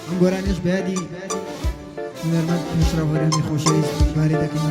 ئەم گۆرانیش بەیادی هونەرمەند مشرەوەریانی خۆشەویست باری دەکەم.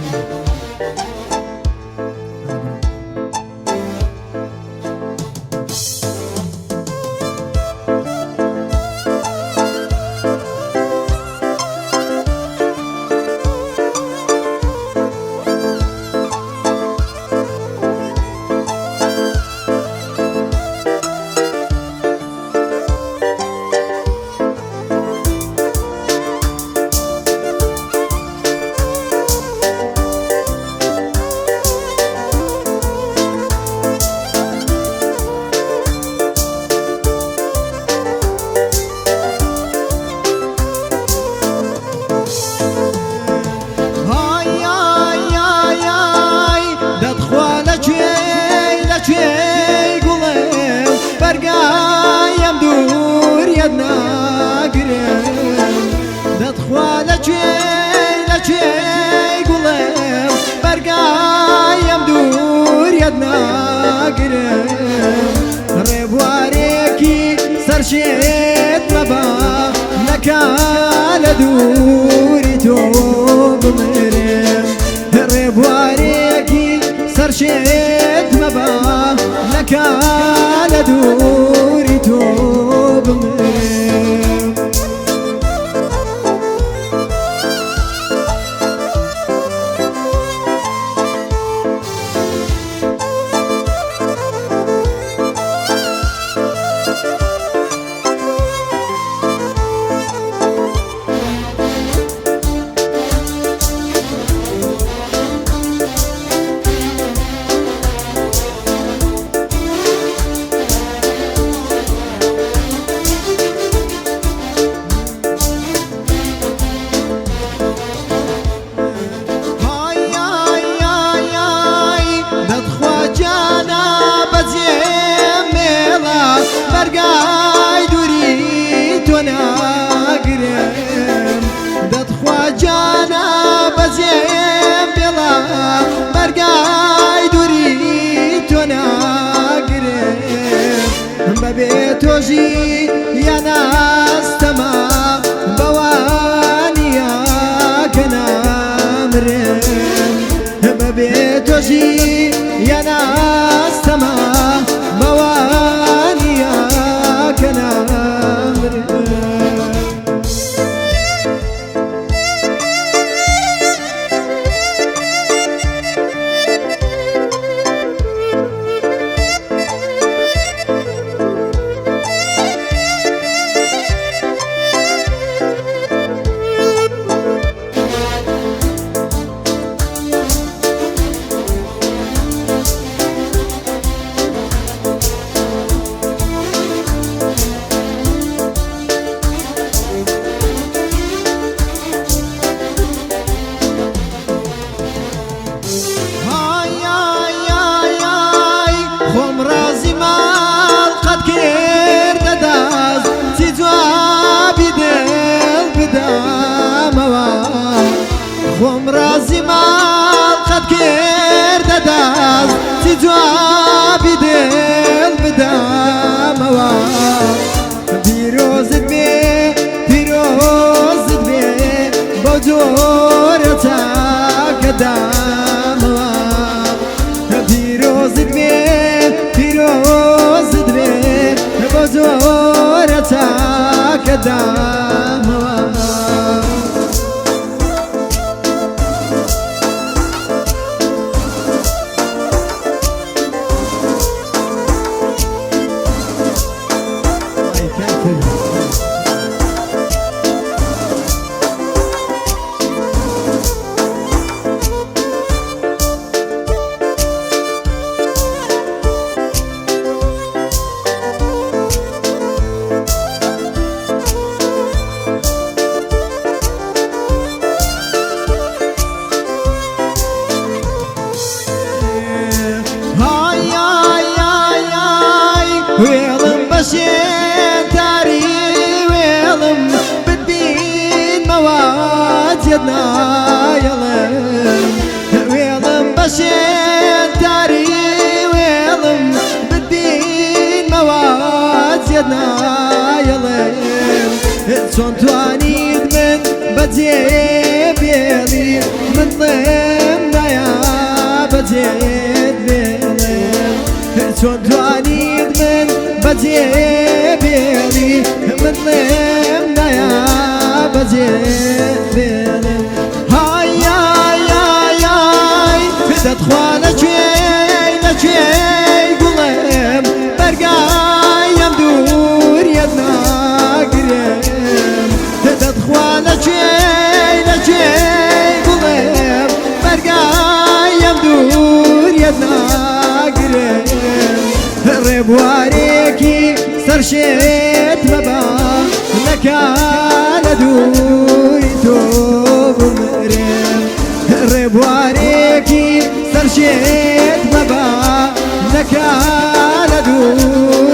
سرشيت مبا نكال دوري توب مرم ريب واريكي سرشيت مبا نكال دوري توب مرم بيتوجي يا ناس تمام بوانيا كنامرم بيتوجي يا ناس تمام بوانيا كنامرم خۆم ڕازی ماڵ قەت کردە دەست چی جوابی دڵ بدەمەوە پیرۆزت بێ پیرۆزت بێ بۆ جۆرە چاکەدامەوە پیرۆزت بێ پیرۆزت بێ بۆ جۆرە چاکەدامەوە ويلم بشين تاري ويلم بتبين مواد يدنا يلم ويلم بشين تاري ويلم بتبين مواد يدنا يلم بجيب بيلي من ضمنا يا بجيب بيلي شون توانيد من بجيب بيلي من ضمنا يا بجيب بيلي هاي هاي هاي هاي تدخل شوي قلم برقايم دور يدنا قريم تدخل شوي قلم برقايم دور يدنا قريم ربواريكي سرشيت مبا لكان دوري توب مريم ربواريكي سرشيت مبا لكان دوري